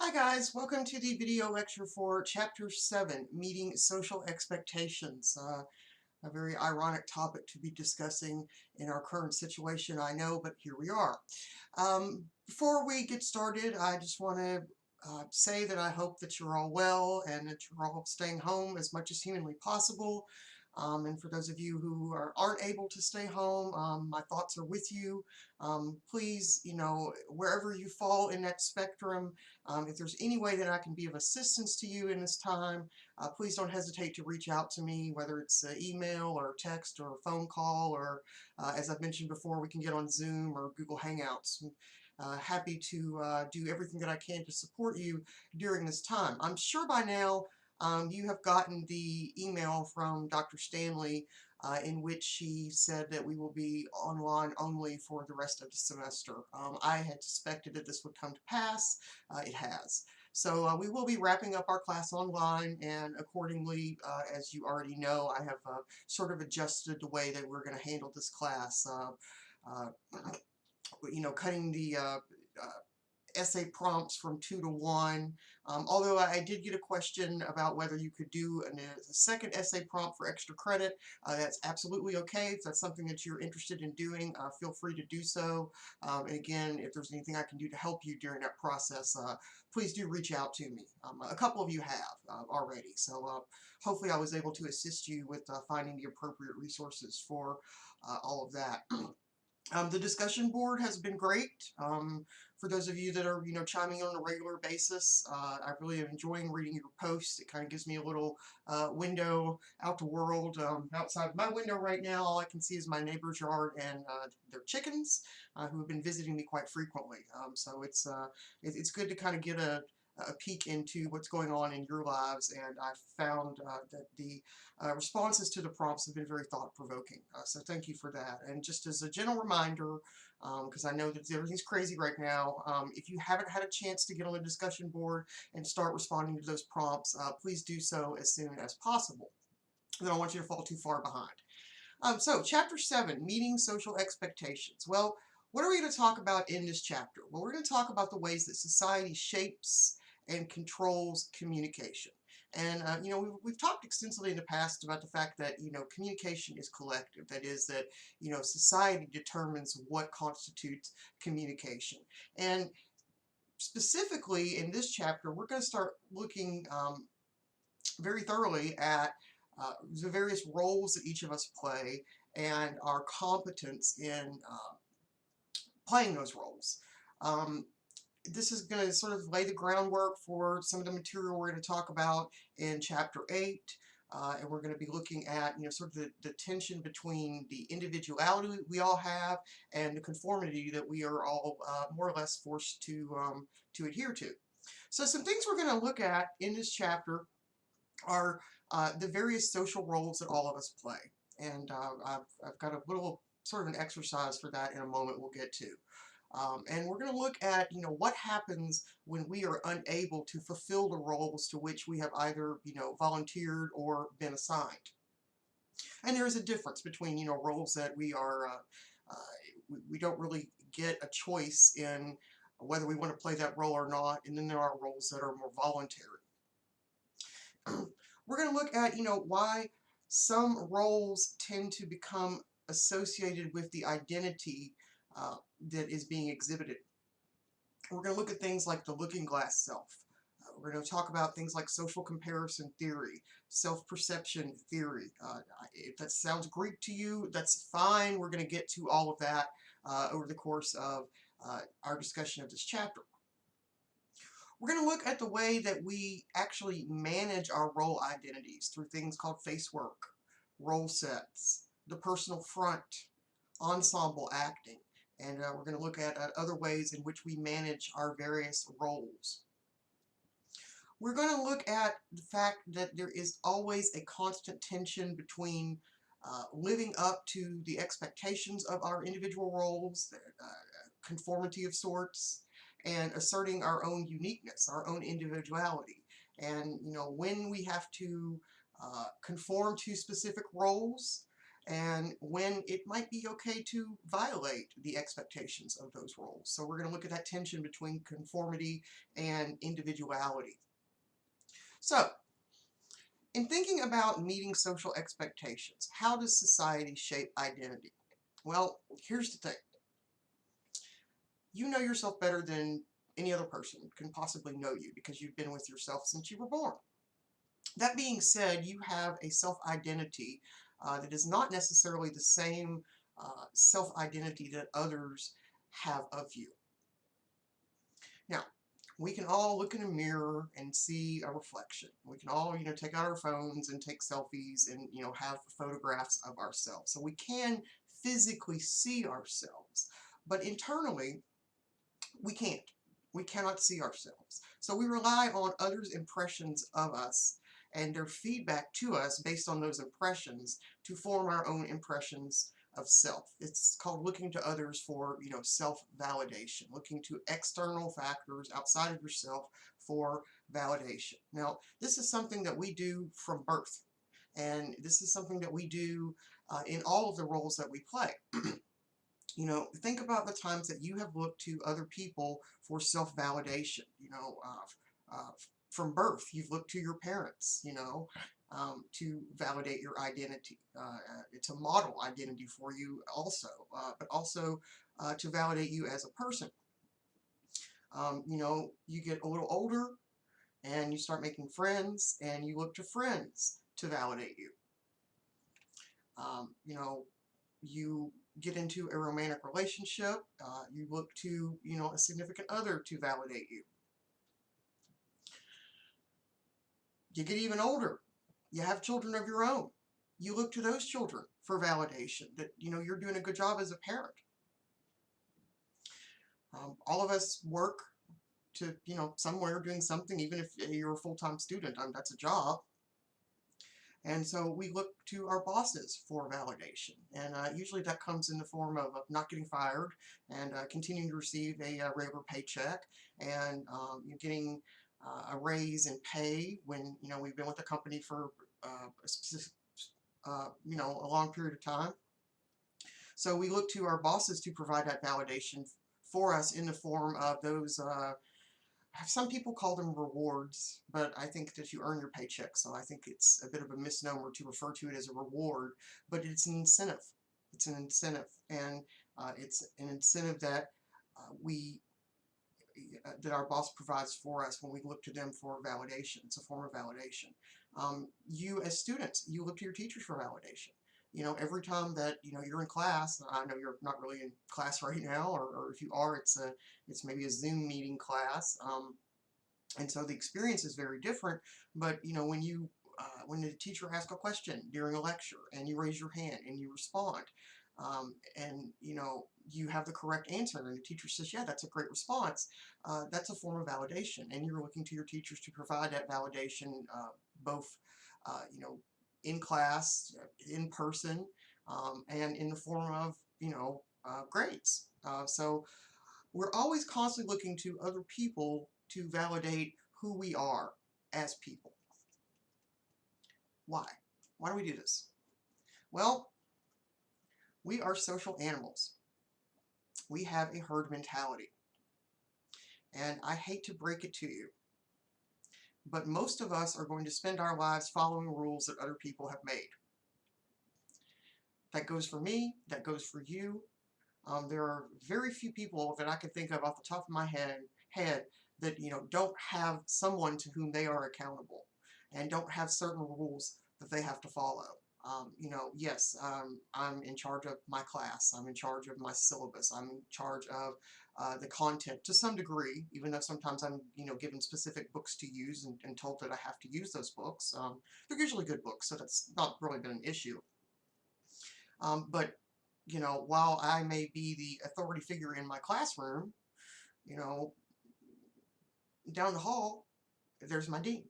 Hi guys, welcome to the video lecture for Chapter 7, Meeting Social Expectations. A very ironic topic to be discussing in our current situation, I know, but here we are. Before we get started, I just want to say that I hope that you're all well and that you're all staying home as much as humanly possible. And for those of you who aren't able to stay home, my thoughts are with you. Please, wherever you fall in that spectrum, if there's any way that I can be of assistance to you in this time, please don't hesitate to reach out to me, whether it's email or text or phone call, or as I've mentioned before, we can get on Zoom or Google Hangouts. Happy to do everything that I can to support you during this time. I'm sure by now you have gotten the email from Dr. Stanley in which she said that we will be online only for the rest of the semester. I had suspected that this would come to pass. It has. So we will be wrapping up our class online, and accordingly, as you already know, I have sort of adjusted the way that we're going to handle this class. Uh, Cutting the essay prompts from 2 to 1. Although I did get a question about whether you could do a second essay prompt for extra credit. That's absolutely okay. If that's something that you're interested in doing, feel free to do so. And again, if there's anything I can do to help you during that process, please do reach out to me. A couple of you have already, so hopefully I was able to assist you with finding the appropriate resources for all of that. The discussion board has been great. For those of you that are, chiming in on a regular basis, I really am enjoying reading your posts. It kind of gives me a little window out the world. Outside my window right now, all I can see is my neighbor's yard and their chickens, who have been visiting me quite frequently. So it's good to kind of get a peek into what's going on in your lives, and I found that the responses to the prompts have been very thought-provoking. So thank you for that. And just as a general reminder, because I know that everything's crazy right now, if you haven't had a chance to get on the discussion board and start responding to those prompts, please do so as soon as possible. I don't want you to fall too far behind. So Chapter 7, Meeting Social Expectations. Well, what are we going to talk about in this chapter? Well, we're going to talk about the ways that society shapes and controls communication. And, we've talked extensively in the past about the fact that, communication is collective. That is that, society determines what constitutes communication. And specifically in this chapter, we're going to start looking very thoroughly at the various roles that each of us play and our competence in playing those roles. This is going to sort of lay the groundwork for some of the material we're going to talk about in Chapter 8. And we're going to be looking at, sort of the tension between the individuality we all have and the conformity that we are all more or less forced to adhere to. So some things we're going to look at in this chapter are the various social roles that all of us play. And I've got a little sort of an exercise for that in a moment we'll get to. And we're going to look at, what happens when we are unable to fulfill the roles to which we have either, volunteered or been assigned. And there is a difference between, roles that we don't really get a choice in whether we want to play that role or not, and then there are roles that are more voluntary. We're going to look at, why some roles tend to become associated with the identity that is being exhibited. We're going to look at things like the looking glass self. We're going to talk about things like social comparison theory, self-perception theory. If that sounds Greek to you, that's fine. We're going to get to all of that over the course of our discussion of this chapter. We're going to look at the way that we actually manage our role identities through things called face work, role sets, the personal front, ensemble acting, and we're going to look at other ways in which we manage our various roles. We're going to look at the fact that there is always a constant tension between living up to the expectations of our individual roles, conformity of sorts, and asserting our own uniqueness, our own individuality. And, when we have to conform to specific roles, and when it might be okay to violate the expectations of those roles. So we're going to look at that tension between conformity and individuality. So, in thinking about meeting social expectations, how does society shape identity? Well, here's the thing. You know yourself better than any other person can possibly know you because you've been with yourself since you were born. That being said, you have a self-identity that is not necessarily the same self-identity that others have of you. Now, we can all look in a mirror and see a reflection. We can all, take out our phones and take selfies and, have photographs of ourselves. So we can physically see ourselves, but internally, we can't. We cannot see ourselves. So we rely on others' impressions of us and their feedback to us based on those impressions to form our own impressions of self. It's called looking to others for, self-validation, looking to external factors outside of yourself for validation. Now, this is something that we do from birth, and this is something that we do in all of the roles that we play. Think about the times that you have looked to other people for self-validation. From birth, you've looked to your parents, to validate your identity. It's a model identity for you also, but also to validate you as a person. You get a little older and you start making friends and you look to friends to validate you. You get into a romantic relationship, you look to, a significant other to validate you. You get even older, you have children of your own. You look to those children for validation that, you're doing a good job as a parent. All of us work to, somewhere doing something, even if you're a full-time student, that's a job. And so we look to our bosses for validation. And usually that comes in the form of not getting fired and continuing to receive a regular paycheck, and you're getting a raise in pay when, we've been with the company for a specific, a long period of time. So we look to our bosses to provide that validation for us in the form of those some people call them rewards, but I think that you earn your paycheck, so I think it's a bit of a misnomer to refer to it as a reward, but it's an incentive. It's an incentive, and it's an incentive that that our boss provides for us when we look to them for validation. It's a form of validation. You as students, you look to your teachers for validation. Every time that you're in class, I know you're not really in class right now, or if you are, it's maybe a Zoom meeting class, and so the experience is very different. But when the teacher asks a question during a lecture and you raise your hand and you respond, and you have the correct answer, and the teacher says, "Yeah, that's a great response," that's a form of validation, and you're looking to your teachers to provide that validation, both in class, in person, and in the form of, grades. So we're always constantly looking to other people to validate who we are as people. Why? Why do we do this? Well, we are social animals. We have a herd mentality. And I hate to break it to you, but most of us are going to spend our lives following rules that other people have made. That goes for me, that goes for you. There are very few people that I can think of off the top of my head that don't have someone to whom they are accountable and don't have certain rules that they have to follow. Yes, I'm in charge of my class, I'm in charge of my syllabus, I'm in charge of the content to some degree, even though sometimes I'm given specific books to use and told that I have to use those books. They're usually good books, so that's not really been an issue. But while I may be the authority figure in my classroom, down the hall, there's my dean,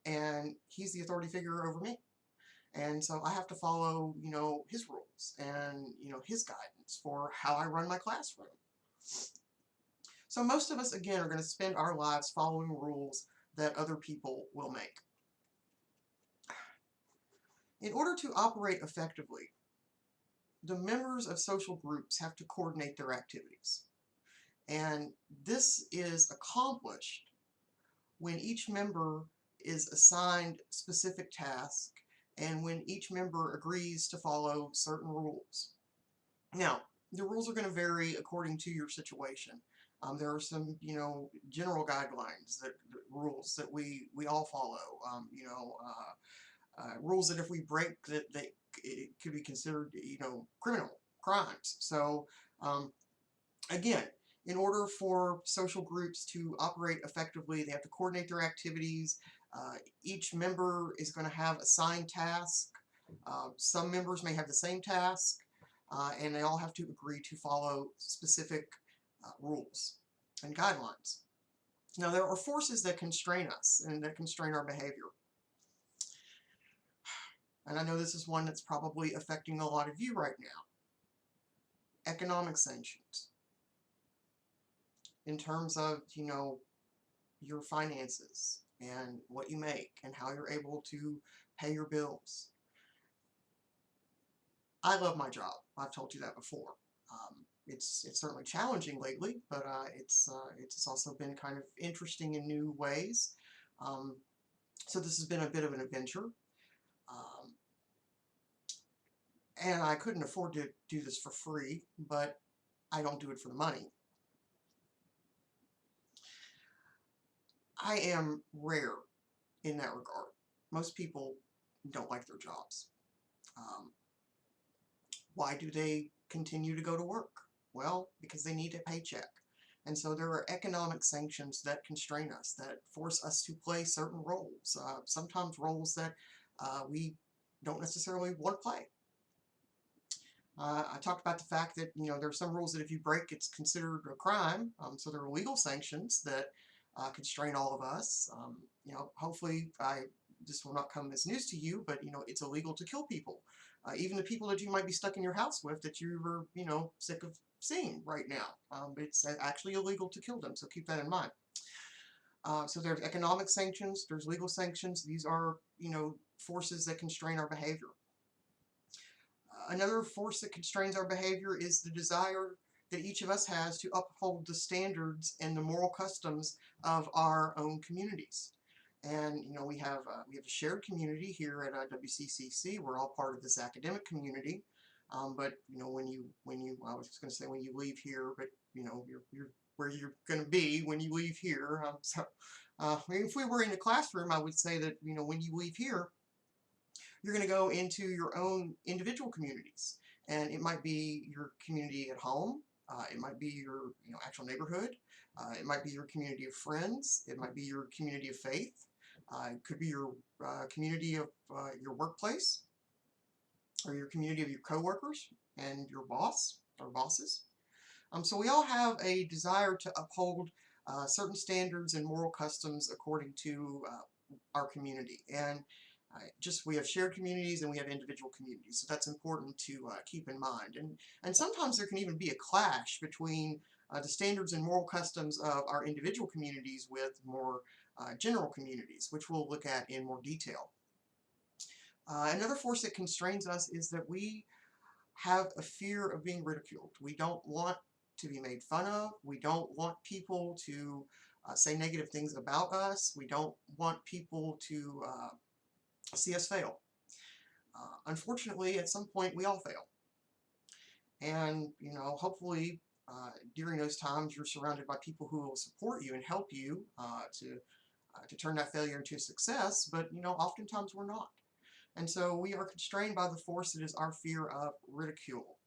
and he's the authority figure over me. And so I have to follow, his rules and, his guidance for how I run my classroom. So most of us, again, are going to spend our lives following rules that other people will make. In order to operate effectively, the members of social groups have to coordinate their activities. And this is accomplished when each member is assigned specific tasks and when each member agrees to follow certain rules. Now, the rules are going to vary according to your situation. There are some, general guidelines rules that we all follow. Rules that if we break, that it could be considered, criminal crimes. So, again, in order for social groups to operate effectively, they have to coordinate their activities. Each member is going to have assigned tasks. Some members may have the same task, and they all have to agree to follow specific rules and guidelines. Now, there are forces that constrain us and that constrain our behavior. And I know this is one that's probably affecting a lot of you right now. Economic sanctions. In terms of, your finances and what you make and how you're able to pay your bills. I love my job. I've told you that before. It's certainly challenging lately, but it's also been kind of interesting in new ways. So this has been a bit of an adventure. And I couldn't afford to do this for free, but I don't do it for the money. I am rare in that regard. Most people don't like their jobs. Why do they continue to go to work? Well, because they need a paycheck. And so there are economic sanctions that constrain us, that force us to play certain roles, sometimes roles that we don't necessarily want to play. I talked about the fact that, there are some rules that if you break, it's considered a crime. So there are legal sanctions that constrain all of us. Hopefully this will not come as news to you, but, it's illegal to kill people. Even the people that you might be stuck in your house with that you were, sick of seeing right now. It's actually illegal to kill them, so keep that in mind. So there's economic sanctions, there's legal sanctions. These are, forces that constrain our behavior. Another force that constrains our behavior is the desire that each of us has to uphold the standards and the moral customs of our own communities. And we have a shared community here at WCCC. We're all part of this academic community. But when you I was just going to say when you leave here, but you're where you're going to be when you leave here. If we were in the classroom, I would say that when you leave here, you're going to go into your own individual communities, and it might be your community at home. It might be your actual neighborhood. It might be your community of friends. It might be your community of faith. It could be your community of your workplace, or your community of your coworkers and your boss or bosses. So we all have a desire to uphold certain standards and moral customs according to our community. And we have shared communities and we have individual communities, so that's important to keep in mind. And sometimes there can even be a clash between the standards and moral customs of our individual communities with more general communities, which we'll look at in more detail. Another force that constrains us is that we have a fear of being ridiculed. We don't want to be made fun of. We don't want people to say negative things about us. We don't want people to see us fail. Unfortunately, at some point, we all fail. And, hopefully, during those times, you're surrounded by people who will support you and help you to turn that failure into success, but, oftentimes we're not. And so we are constrained by the force that is our fear of ridicule.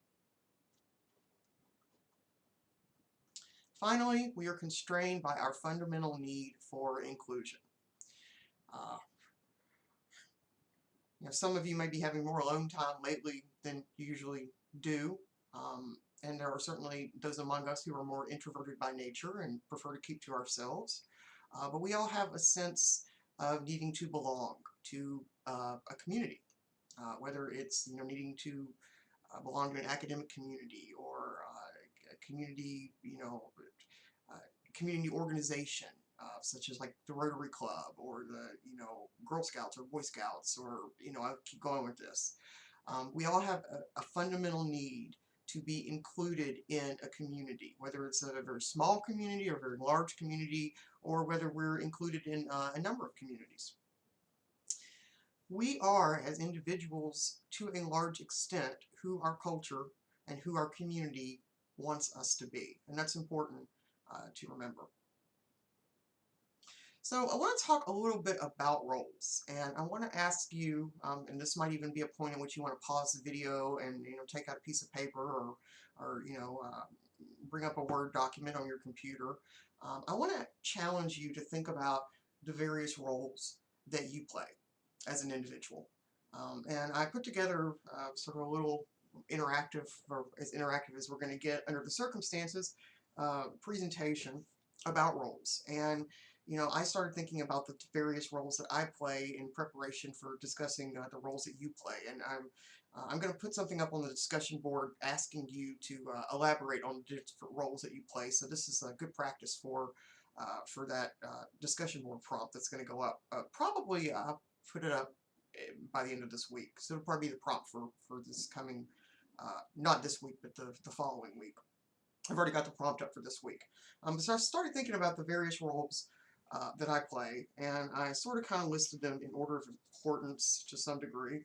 Finally, we are constrained by our fundamental need for inclusion. Some of you may be having more alone time lately than you usually do, and there are certainly those among us who are more introverted by nature and prefer to keep to ourselves. But we all have a sense of needing to belong to a community, whether it's needing to belong to an academic community or a community, community organization, such as like the Rotary Club or the Girl Scouts or Boy Scouts, or I'll keep going with this. We all have a fundamental need to be included in a community, whether it's a very small community or a very large community, or whether we're included in a number of communities. We are, as individuals, to a large extent, who our culture and who our community wants us to be, and that's important to remember. So I want to talk a little bit about roles, and I want to ask you, and this might even be a point in which you want to pause the video and take out a piece of paper or bring up a Word document on your computer. I want to challenge you to think about the various roles that you play as an individual. And I put together sort of a little interactive, or as interactive as we're going to get under the circumstances, presentation about roles. And I started thinking about the various roles that I play in preparation for discussing the roles that you play. And I'm going to put something up on the discussion board asking you to elaborate on the different roles that you play. So this is a good practice for that discussion board prompt that's going to go up. Probably put it up by the end of this week. So it'll probably be the prompt for this coming, not this week, but the following week. I've already got the prompt up for this week. So I started thinking about the various roles that I play, and I sort of kind of listed them in order of importance to some degree.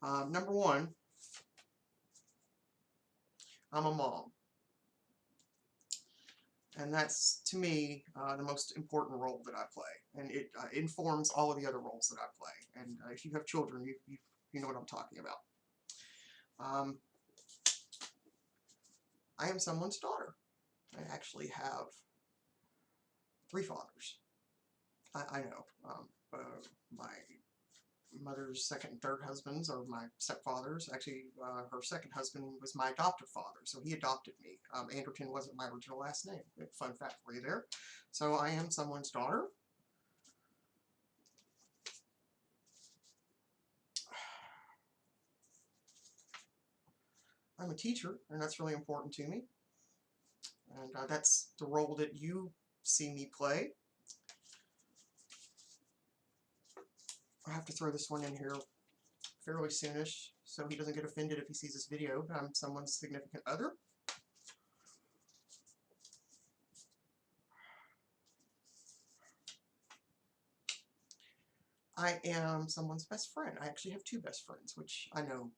Number one, I'm a mom. And that's, to me, the most important role that I play. And it informs all of the other roles that I play. And if you have children, you know what I'm talking about. I am someone's daughter. I actually have 3 fathers. I know. My mother's second and third husbands are my stepfathers. Actually, her second husband was my adoptive father, so he adopted me. Anderton wasn't my original last name. Fun fact for you there. So I am someone's daughter. I'm a teacher, and that's really important to me. And that's the role that you see me play. I have to throw this one in here fairly soonish so he doesn't get offended if he sees this video, but I'm someone's significant other. I am someone's best friend. I actually have 2 best friends, which I know,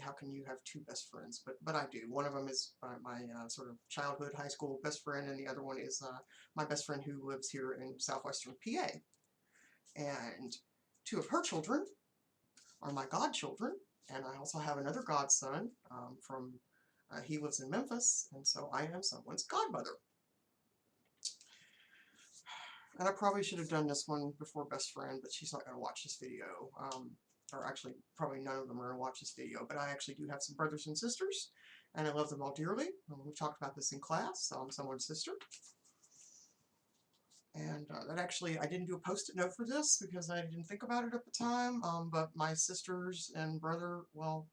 how can you have 2 best friends? But I do. One of them is my sort of childhood high school best friend, and the other one is my best friend who lives here in southwestern PA. And 2 of her children are my godchildren, and I also have another godson he lives in Memphis, and so I am someone's godmother. And I probably should have done this one before best friend, but she's not going to watch this video. Or actually, probably none of them are going to watch this video, but I actually do have some brothers and sisters, and I love them all dearly. We've talked about this in class, so I'm someone's sister. And that actually, I didn't do a post-it note for this because I didn't think about it at the time, but my sisters and brother, well,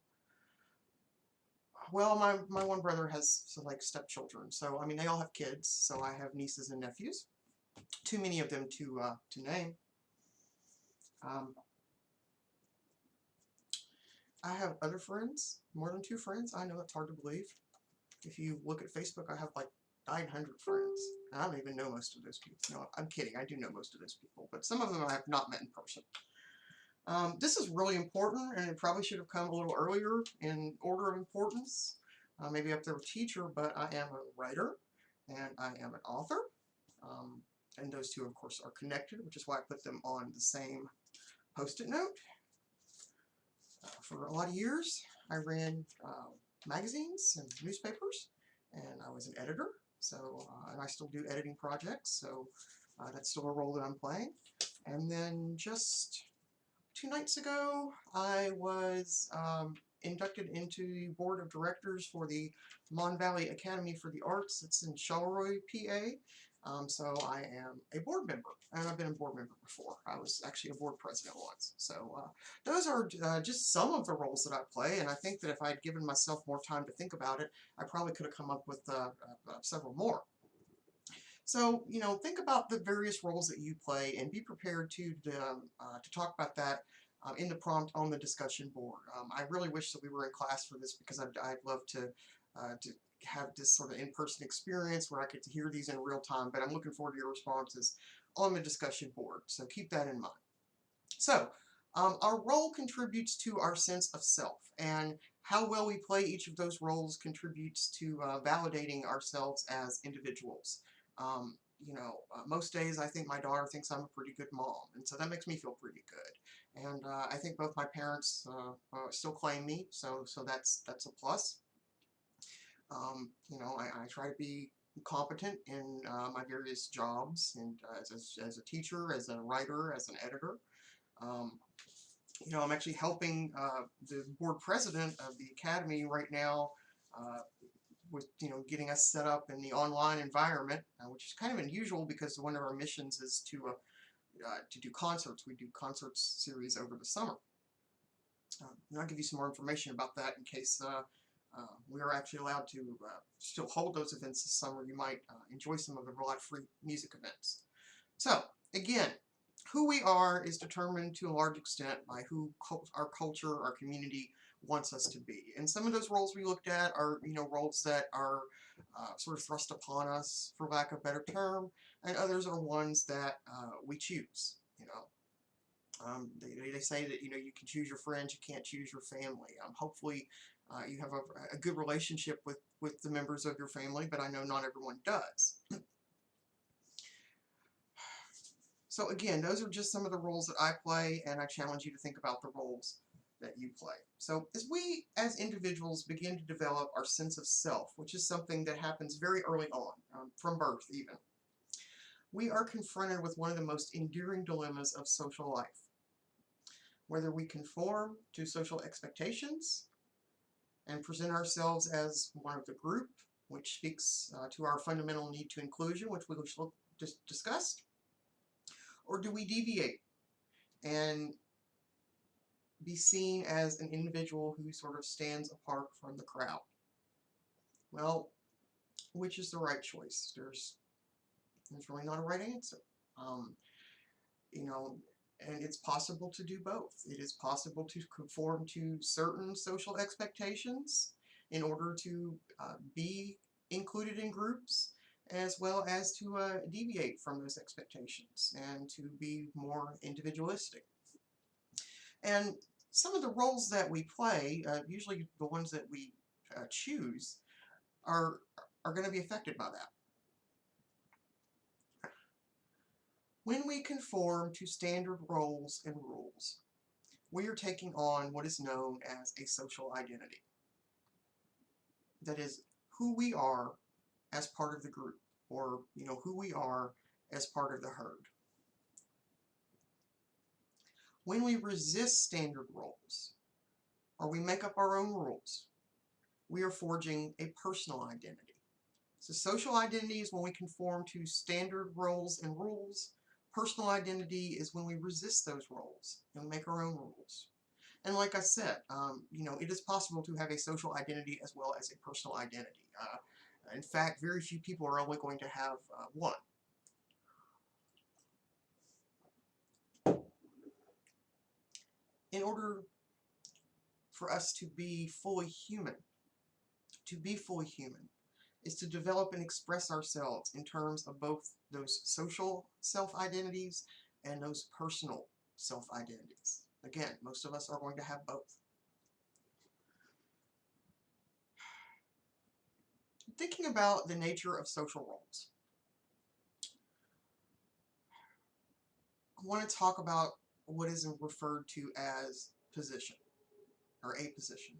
my one brother has like stepchildren, so I mean they all have kids, so I have nieces and nephews. Too many of them to name. I have other friends, more than 2 friends. I know that's hard to believe. If you look at Facebook, I have like 900 friends. And I don't even know most of those people. No, I'm kidding. I do know most of those people, but some of them I have not met in person. This is really important, and it probably should have come a little earlier in order of importance. Maybe up there with teacher, but I am a writer, and I am an author. And those 2, of course, are connected, which is why I put them on the same post-it note. For a lot of years, I ran magazines and newspapers, and I was an editor. So, and I still do editing projects, so that's still a role that I'm playing. And then just 2 nights ago, I was inducted into the board of directors for the Mon Valley Academy for the Arts. It's in Charleroi, PA. So I am a board member, and I've been a board member before. I was actually a board president once. So those are just some of the roles that I play, and I think that if I had given myself more time to think about it, I probably could have come up with several more. So, think about the various roles that you play and be prepared to talk about that in the prompt on the discussion board. I really wish that we were in class for this because I'd love to have this sort of in-person experience where I get to hear these in real time, but I'm looking forward to your responses on the discussion board, so keep that in mind. So, our role contributes to our sense of self, and how well we play each of those roles contributes to validating ourselves as individuals. Most days I think my daughter thinks I'm a pretty good mom, and so that makes me feel pretty good. And I think both my parents still claim me, so that's a plus. I try to be competent in my various jobs, and as a teacher, as a writer, as an editor. Um, I'm actually helping the board president of the academy right now uh, with getting us set up in the online environment, which is kind of unusual because one of our missions is to do concerts. We do concerts series over the summer. And I'll give you some more information about that in case we are actually allowed to still hold those events this summer. You might enjoy some of the live free music events. So again, who we are is determined to a large extent by who our culture, our community wants us to be. And some of those roles we looked at are, roles that are sort of thrust upon us, for lack of a better term, and others are ones that we choose. They say that, you can choose your friends, you can't choose your family. Hopefully you have a good relationship with the members of your family, but I know not everyone does. So again, those are just some of the roles that I play, and I challenge you to think about the roles that you play. So as we, as individuals, begin to develop our sense of self, which is something that happens very early on, from birth even, we are confronted with one of the most enduring dilemmas of social life. Whether we conform to social expectations and present ourselves as one of the group, which speaks to our fundamental need to inclusion, which we just discussed, or do we deviate and be seen as an individual who sort of stands apart from the crowd? Well, which is the right choice? There's really not a right answer. And it's possible to do both. It is possible to conform to certain social expectations in order to be included in groups, as well as to deviate from those expectations and to be more individualistic. And some of the roles that we play, usually the ones that we choose, are going to be affected by that. When we conform to standard roles and rules, we are taking on what is known as a social identity. That is, who we are as part of the group, or who we are as part of the herd. When we resist standard roles, or we make up our own rules, we are forging a personal identity. So social identity is when we conform to standard roles and rules. Personal identity is when we resist those roles and make our own rules. And like I said, it is possible to have a social identity as well as a personal identity. In fact, very few people are only going to have one. In order for us to be fully human, is to develop and express ourselves in terms of both those social self-identities and those personal self-identities. Again, most of us are going to have both. Thinking about the nature of social roles, I want to talk about what is referred to as position, or a position.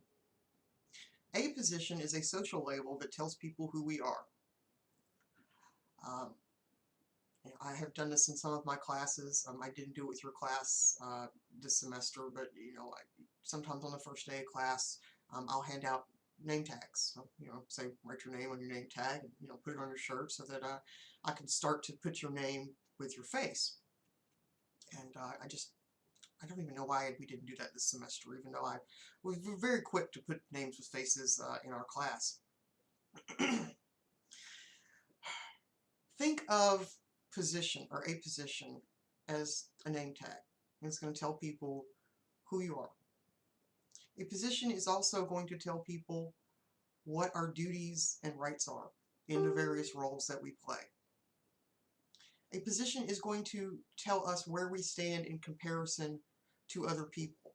A position is a social label that tells people who we are. I have done this in some of my classes. I didn't do it with your class this semester, but sometimes on the first day of class, I'll hand out name tags. So, say write your name on your name tag, and put it on your shirt so that I can start to put your name with your face. And I don't even know why we didn't do that this semester, even though I was very quick to put names with faces in our class. Think of position, or a position, as a name tag. It's going to tell people who you are. A position is also going to tell people what our duties and rights are in the various roles that we play. A position is going to tell us where we stand in comparison to other people,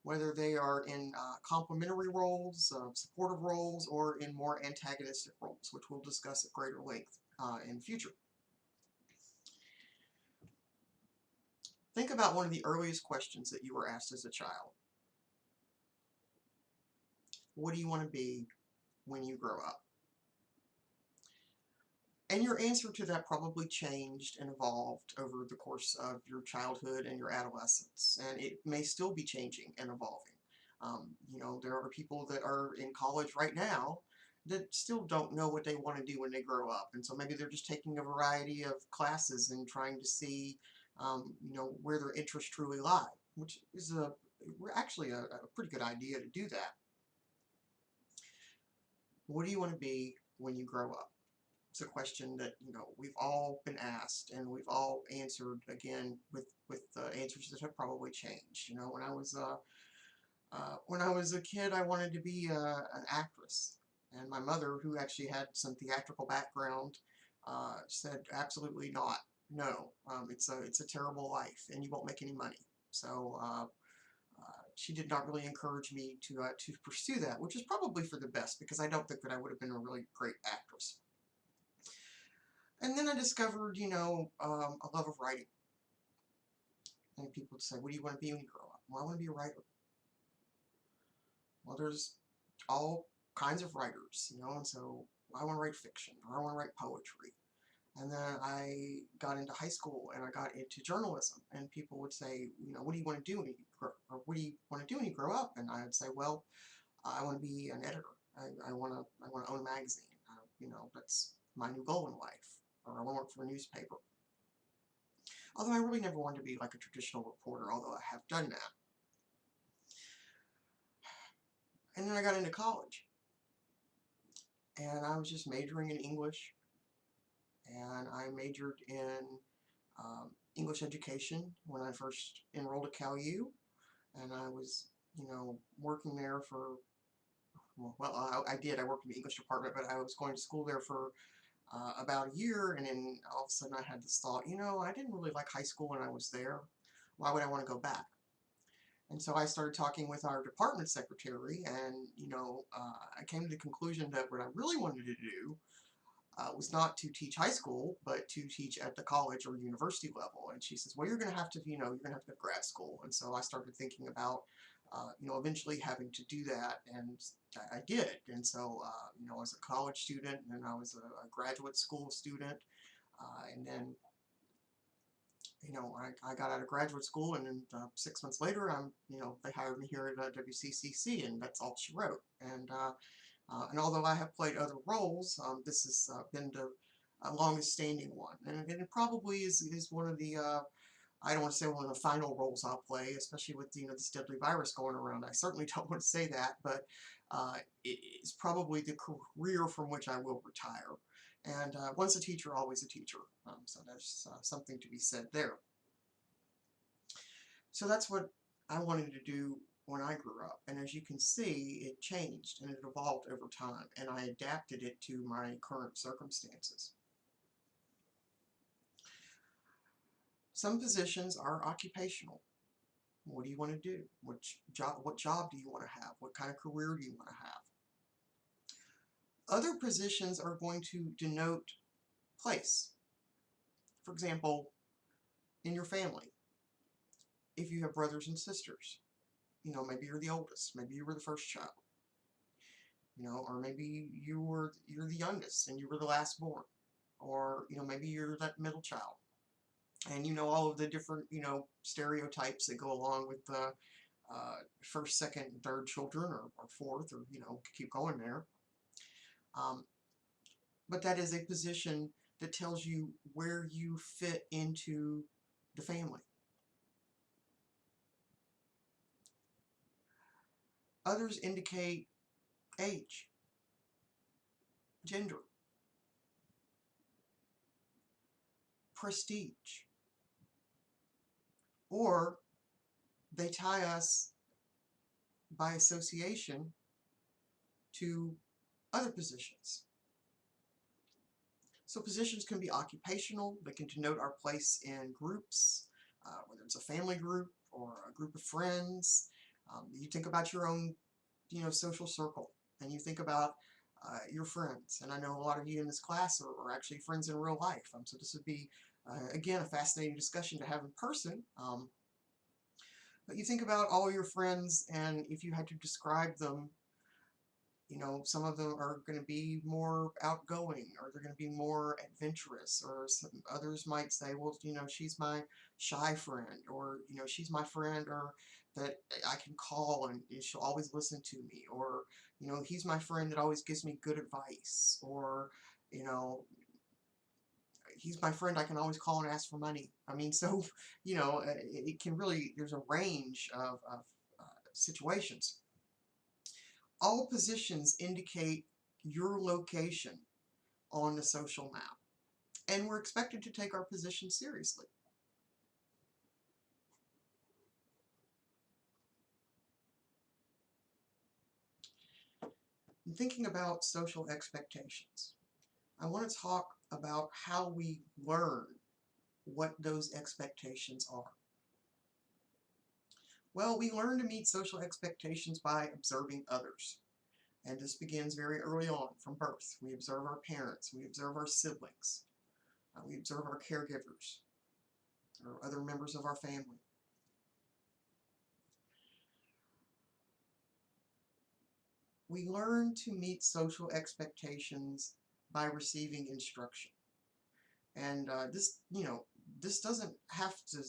whether they are in complementary roles, supportive roles, or in more antagonistic roles, which we'll discuss at greater length in the future. Think about one of the earliest questions that you were asked as a child. What do you want to be when you grow up? And your answer to that probably changed and evolved over the course of your childhood and your adolescence, and it may still be changing and evolving. There are people that are in college right now that still don't know what they want to do when they grow up, and so maybe they're just taking a variety of classes and trying to see, where their interests truly lie, which is actually a pretty good idea to do that. What do you want to be when you grow up? It's a question that we've all been asked, and we've all answered again with answers that have probably changed. When I was a kid, I wanted to be an actress, and my mother, who actually had some theatrical background, said absolutely not. No, it's a terrible life, and you won't make any money. So she did not really encourage me to pursue that, which is probably for the best, because I don't think that I would have been a really great actress. And then I discovered, a love of writing. And people would say, what do you want to be when you grow up? Well, I want to be a writer. Well, there's all kinds of writers, and so I want to write fiction, or I want to write poetry. And then I got into high school, and I got into journalism, and people would say, what do you want to do when you grow, or what do you want to do when you grow up? And I would say, well, I want to be an editor. I want to own a magazine. That's my new goal in life. Or I want to work for a newspaper. Although I really never wanted to be like a traditional reporter, although I have done that. And then I got into college. And I was just majoring in English. And I majored in English education when I first enrolled at Cal U. And I was, working there for, I did. I worked in the English department, but I was going to school there for about a year, and then all of a sudden I had this thought, I didn't really like high school when I was there. Why would I want to go back? And so I started talking with our department secretary, and I came to the conclusion that what I really wanted to do was not to teach high school, but to teach at the college or university level. And she says, well, you're going to have to, you're going to have to go to grad school. And so I started thinking about, eventually having to do that, and I did. And so, I was a college student, and then I was a graduate school student, and then, I got out of graduate school, and then 6 months later, they hired me here at WCCC, and that's all she wrote. And although I have played other roles, this has been the longest standing one. And it probably is one of the, I don't want to say one of the final roles I'll play, especially with, this deadly virus going around. I certainly don't want to say that, but it's probably the career from which I will retire. And once a teacher, always a teacher. So there's something to be said there. So that's what I wanted to do when I grew up, and as you can see, it changed and it evolved over time, and I adapted it to my current circumstances. Some positions are occupational. What do you want to do? What job do you want to have? What kind of career do you want to have? Other positions are going to denote place. For example, in your family, if you have brothers and sisters, maybe you're the oldest, maybe you were the first child, or maybe you're the youngest and you were the last born, or maybe you're that middle child, and all of the different stereotypes that go along with the first, second, and third children, or fourth, or keep going there. But that is a position that tells you where you fit into the family. Others indicate age, gender, prestige, or they tie us by association to other positions. So positions can be occupational. They can denote our place in groups, whether it's a family group or a group of friends. You think about your own, social circle, and you think about your friends. And I know a lot of you in this class are actually friends in real life. So this would be, again, a fascinating discussion to have in person. But you think about all your friends, and if you had to describe them, some of them are going to be more outgoing, or they're going to be more adventurous, or some others might say, well, she's my shy friend, or, she's my friend or that I can call and she'll always listen to me, or, he's my friend that always gives me good advice, or, you know, he's my friend I can always call and ask for money. So, it can really, there's a range of situations. All positions indicate your location on the social map, and we're expected to take our position seriously. In thinking about social expectations, I want to talk about how we learn what those expectations are. Well, we learn to meet social expectations by observing others. And this begins very early on from birth. We observe our parents, we observe our siblings, we observe our caregivers, or other members of our family. We learn to meet social expectations by receiving instruction. And this doesn't have to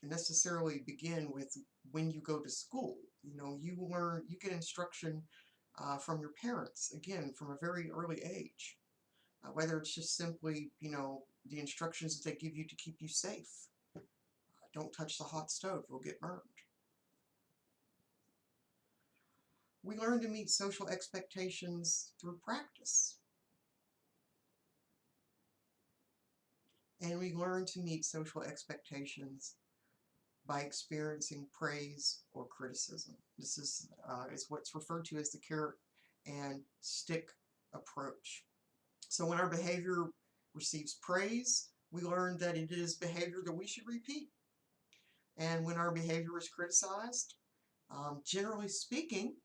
necessarily begin with when you go to school. You get instruction from your parents, again, from a very early age. Whether it's just simply, the instructions that they give you to keep you safe. Don't touch the hot stove, you'll get burned. We learn to meet social expectations through practice. And we learn to meet social expectations by experiencing praise or criticism. This is what's referred to as the carrot and stick approach. So when our behavior receives praise, we learn that it is behavior that we should repeat. And when our behavior is criticized, generally speaking,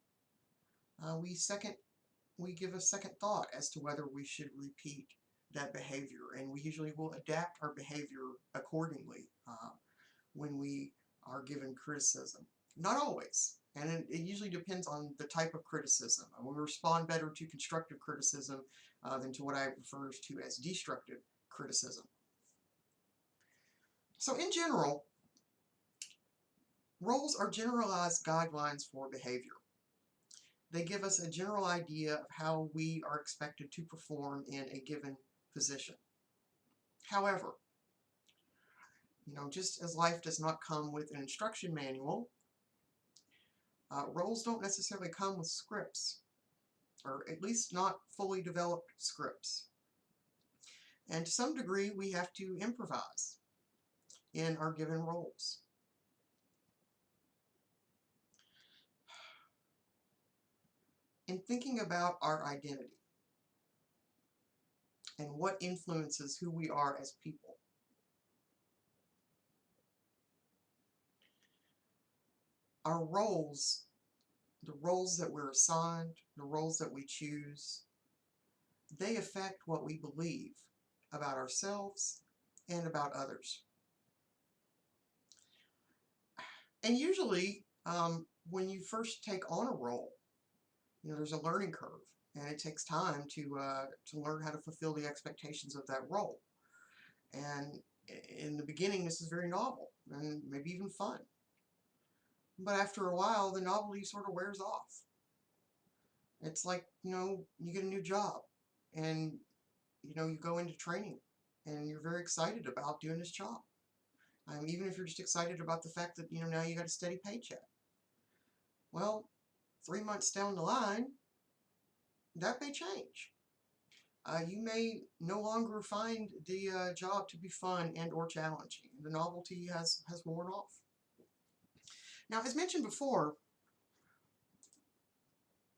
we give a second thought as to whether we should repeat that behavior, and we usually will adapt our behavior accordingly when we are given criticism. Not always, and it usually depends on the type of criticism. We respond better to constructive criticism than to what I refer to as destructive criticism. So in general, roles are generalized guidelines for behavior. They give us a general idea of how we are expected to perform in a given position. However, just as life does not come with an instruction manual, roles don't necessarily come with scripts, or at least not fully developed scripts. And to some degree, we have to improvise in our given roles. In thinking about our identity and what influences who we are as people, our roles, the roles that we're assigned, the roles that we choose, they affect what we believe about ourselves and about others. And usually, when you first take on a role, there's a learning curve, and it takes time to learn how to fulfill the expectations of that role. And in the beginning, this is very novel and maybe even fun. But after a while, the novelty sort of wears off. It's like, you get a new job, and you go into training, and you're very excited about doing this job. Even if you're just excited about the fact that now you got a steady paycheck. Well, 3 months down the line, that may change. You may no longer find the job to be fun and or challenging. The novelty has worn off. Now, as mentioned before,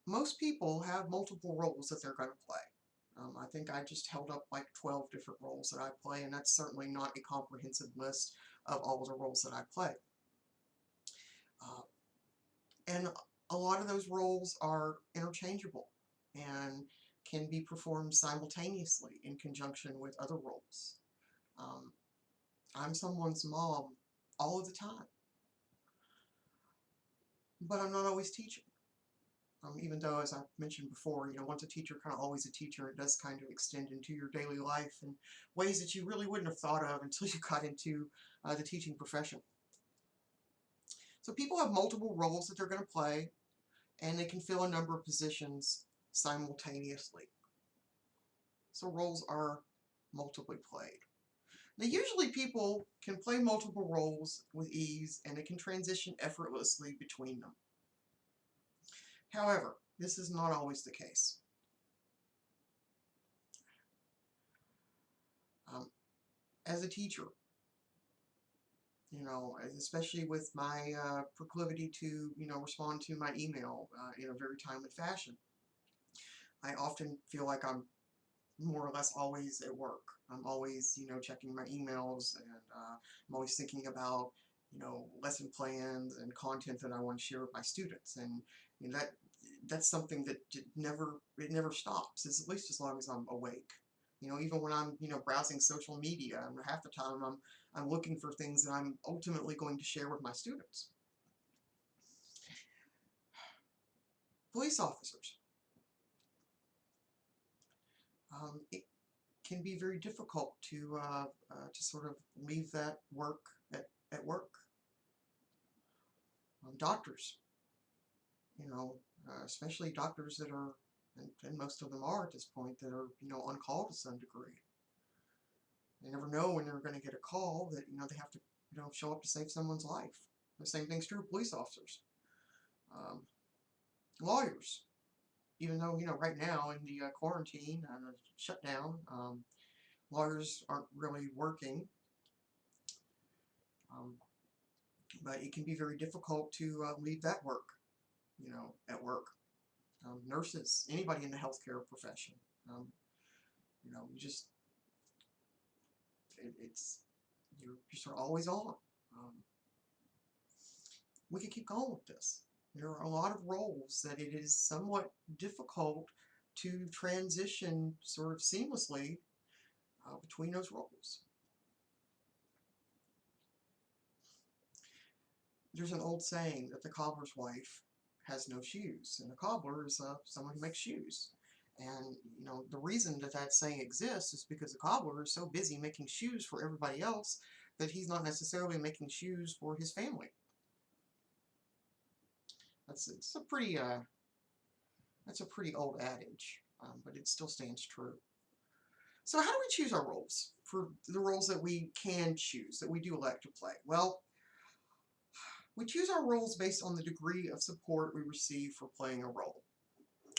most people have multiple roles that they're going to play. I think I just held up like 12 different roles that I play, and that's certainly not a comprehensive list of all the roles that I play. And a lot of those roles are interchangeable and can be performed simultaneously in conjunction with other roles. Um, I'm someone's mom all of the time, but I'm not always teaching. Even though, as I mentioned before, once a teacher, kind of always a teacher, it does kind of extend into your daily life in ways that you really wouldn't have thought of until you got into the teaching profession. So people have multiple roles that they're going to play, and they can fill a number of positions simultaneously. So roles are multiply played. Now, usually people can play multiple roles with ease, and they can transition effortlessly between them. However, this is not always the case. As a teacher, especially with my proclivity to, respond to my email in a very timely fashion, I often feel like I'm more or less always at work. I'm always, checking my emails, and I'm always thinking about, lesson plans and content that I want to share with my students. And that's something that it never stops. It's at least as long as I'm awake. Even when I'm, browsing social media, and half the time I'm looking for things that I'm ultimately going to share with my students. Police officers. It can be very difficult to sort of leave that work at work. Doctors, especially doctors that are, and most of them are at this point, that are, on call to some degree. They never know when they're going to get a call that, they have to, show up to save someone's life. The same thing's true of police officers. Lawyers, even though, right now in the quarantine and the shutdown, lawyers aren't really working. But it can be very difficult to leave that work, at work. Nurses, anybody in the healthcare profession, you just, it's, you're sort of always on. We could keep going with this. There are a lot of roles that it is somewhat difficult to transition sort of seamlessly between those roles. There's an old saying that the cobbler's wife has no shoes, and the cobbler is someone who makes shoes. And the reason that saying exists is because the cobbler is so busy making shoes for everybody else that he's not necessarily making shoes for his family. That's a pretty old adage, but it still stands true. So how do we choose our roles for the roles that we can choose, that we do elect to play? Well, we choose our roles based on the degree of support we receive for playing a role.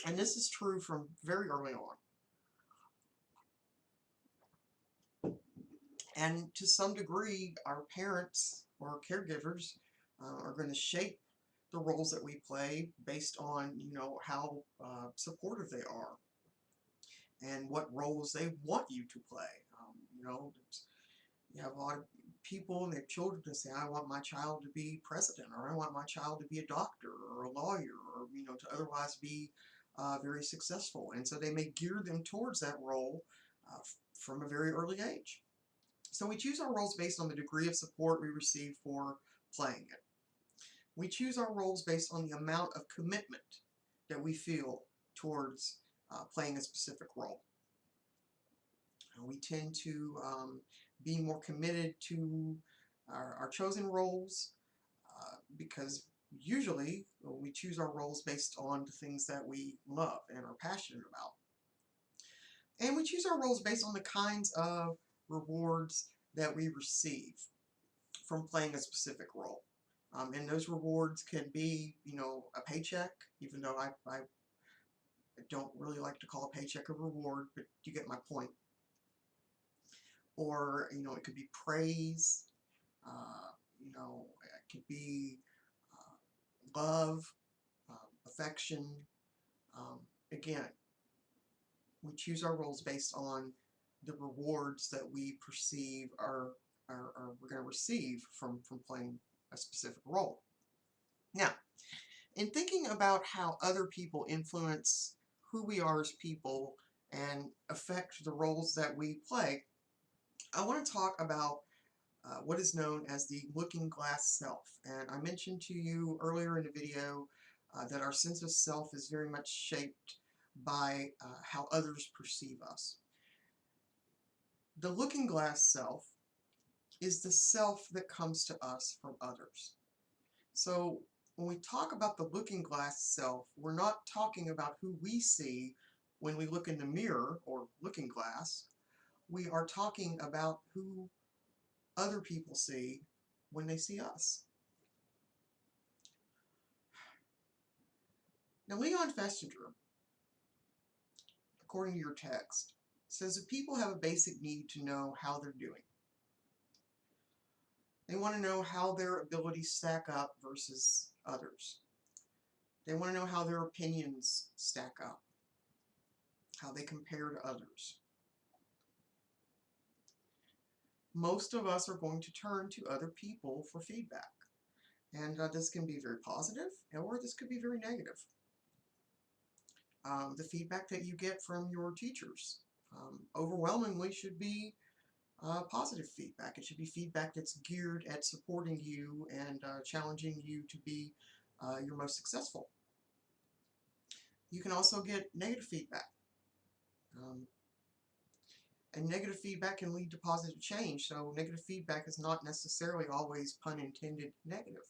And this is true from very early on. And to some degree, our parents or caregivers are going to shape the roles that we play based on, how supportive they are and what roles they want you to play. You have a lot of people and their children to say, I want my child to be president, or I want my child to be a doctor or a lawyer, or to otherwise be very successful. And so they may gear them towards that role from a very early age. So we choose our roles based on the degree of support we receive for playing it. We choose our roles based on the amount of commitment that we feel towards playing a specific role. We tend to be more committed to our chosen roles because usually we choose our roles based on the things that we love and are passionate about. And we choose our roles based on the kinds of rewards that we receive from playing a specific role. And those rewards can be, a paycheck, even though I don't really like to call a paycheck a reward, but you get my point. Or, it could be praise, it could be love, affection. Again, we choose our roles based on the rewards that we perceive we're going to receive from playing a specific role. Now, in thinking about how other people influence who we are as people and affect the roles that we play, I want to talk about what is known as the looking glass self. And I mentioned to you earlier in the video that our sense of self is very much shaped by how others perceive us. The looking glass self is the self that comes to us from others. So when we talk about the looking glass self, we're not talking about who we see when we look in the mirror or looking glass. We are talking about who other people see when they see us. Now, Leon Festinger, according to your text, says that people have a basic need to know how they're doing. They want to know how their abilities stack up versus others. They want to know how their opinions stack up, how they compare to others. Most of us are going to turn to other people for feedback. And this can be very positive, or this could be very negative. The feedback that you get from your teachers overwhelmingly should be positive feedback. It should be feedback that's geared at supporting you and challenging you to be your most successful. You can also get negative feedback. And negative feedback can lead to positive change, so negative feedback is not necessarily always, pun intended, negative.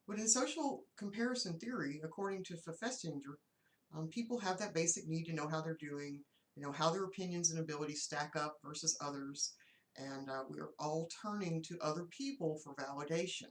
But in social comparison theory, according to Festinger, people have that basic need to know how they're doing, how their opinions and abilities stack up versus others, and we are all turning to other people for validation.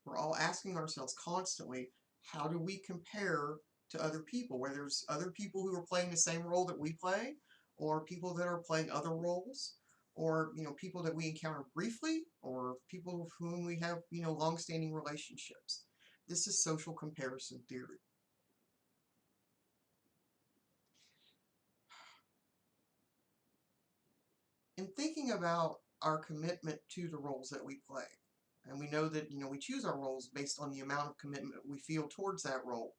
We're all asking ourselves constantly, how do we compare to other people, whether it's other people who are playing the same role that we play, or people that are playing other roles, or people that we encounter briefly, or people with whom we have long-standing relationships. This is social comparison theory. In thinking about our commitment to the roles that we play, and we know that we choose our roles based on the amount of commitment we feel towards that role.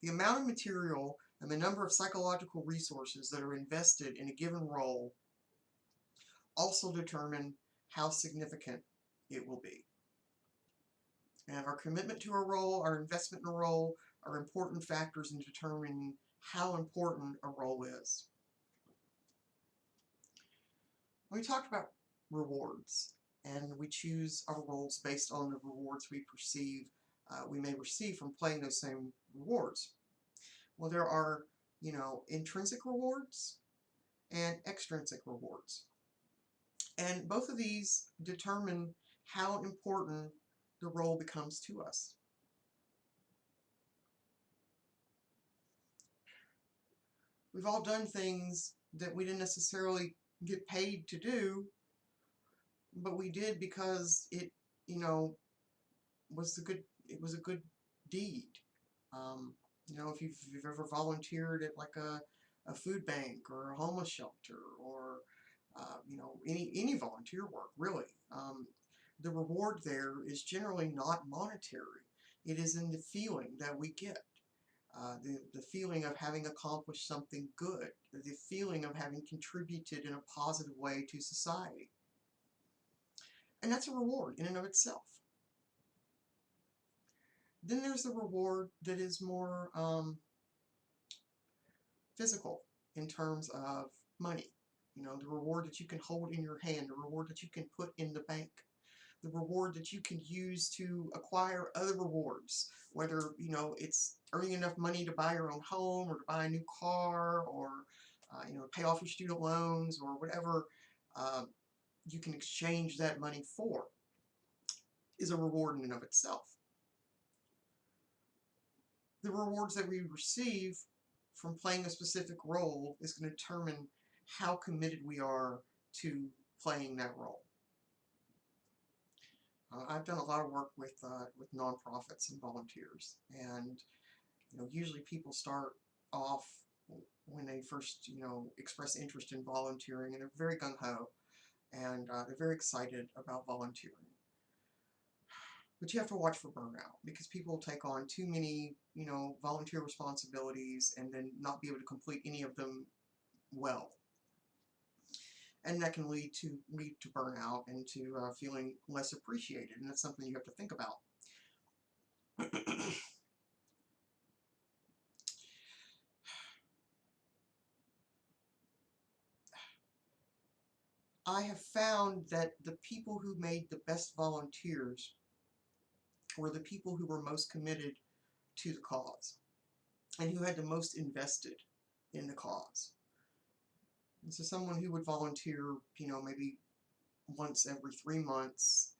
The amount of material and the number of psychological resources that are invested in a given role also determine how significant it will be. And our commitment to a role, our investment in a role, are important factors in determining how important a role is. We talked about rewards, and we choose our roles based on the rewards we may receive from playing those same rewards. Well, there are, intrinsic rewards and extrinsic rewards. And both of these determine how important the role becomes to us. We've all done things that we didn't necessarily get paid to do, but we did because it was a good deed. If you've ever volunteered at like a food bank or a homeless shelter, or any volunteer work really, the reward there is generally not monetary. It is in the feeling that we get. The feeling of having accomplished something good, the feeling of having contributed in a positive way to society. And that's a reward in and of itself. Then there's the reward that is more physical in terms of money. The reward that you can hold in your hand, the reward that you can put in the bank, the reward that you can use to acquire other rewards, whether it's earning enough money to buy your own home, or to buy a new car, or pay off your student loans, or whatever you can exchange that money for, is a reward in and of itself. The rewards that we receive from playing a specific role is going to determine how committed we are to playing that role. I've done a lot of work with nonprofits and volunteers, and usually people start off when they first express interest in volunteering, and they're very gung-ho, and they're very excited about volunteering. But you have to watch for burnout, because people take on too many volunteer responsibilities and then not be able to complete any of them well, and that can lead to burnout and to feeling less appreciated, and that's something you have to think about. I have found that the people who made the best volunteers were the people who were most committed to the cause and who had the most invested in the cause. And so someone who would volunteer, maybe once every 3 months,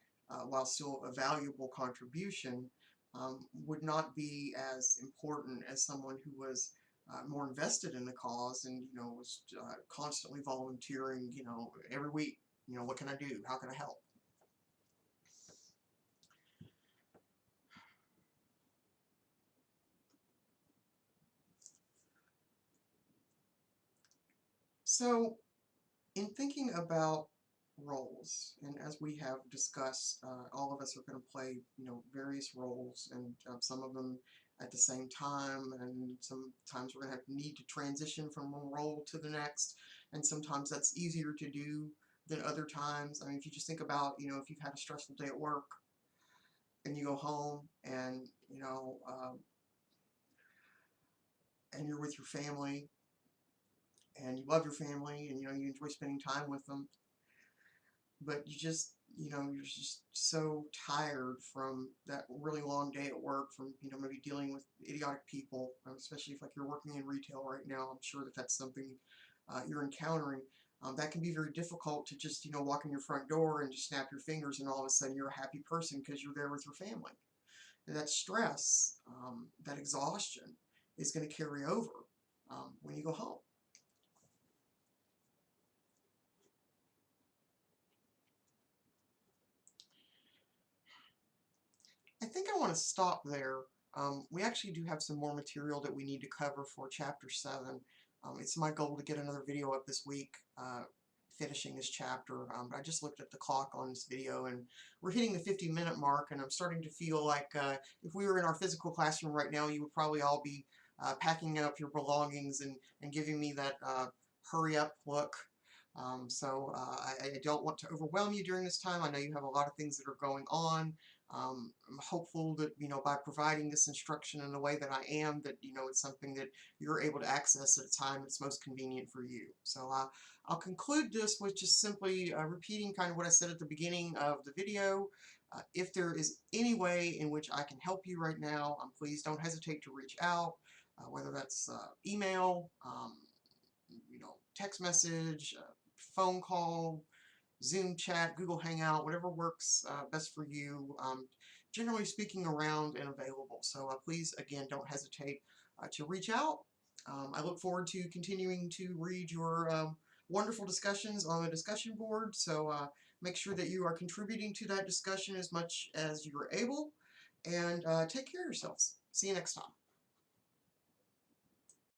while still a valuable contribution, would not be as important as someone who was more invested in the cause and was constantly volunteering, every week. What can I do? How can I help? So, in thinking about roles, and as we have discussed, all of us are going to play, various roles, and some of them at the same time, and sometimes we're going to have need to transition from one role to the next, and sometimes that's easier to do than other times. I mean, if you just think about, if you've had a stressful day at work, and you go home, and and you're with your family, and you love your family, and you enjoy spending time with them, but you're just so tired from that really long day at work, from maybe dealing with idiotic people, especially if like you're working in retail right now. I'm sure that that's something you're encountering. That can be very difficult to just walk in your front door and just snap your fingers, and all of a sudden you're a happy person because you're there with your family. And that stress, that exhaustion, is going to carry over when you go home. I think I want to stop there. We actually do have some more material that we need to cover for Chapter 7. It's my goal to get another video up this week, finishing this chapter. But I just looked at the clock on this video, and we're hitting the 50-minute mark, and I'm starting to feel like if we were in our physical classroom right now, you would probably all be packing up your belongings and giving me that hurry up look. I don't want to overwhelm you during this time. I know you have a lot of things that are going on. I'm hopeful that, by providing this instruction in the way that I am, that, it's something that you're able to access at a time that's most convenient for you. So I'll conclude this with just simply repeating kind of what I said at the beginning of the video. If there is any way in which I can help you right now, please don't hesitate to reach out, whether that's email, text message, phone call, Zoom chat, Google Hangout, whatever works best for you. Generally speaking, around and available. So please, again, don't hesitate to reach out. I look forward to continuing to read your wonderful discussions on the discussion board. So make sure that you are contributing to that discussion as much as you're able. And take care of yourselves. See you next time.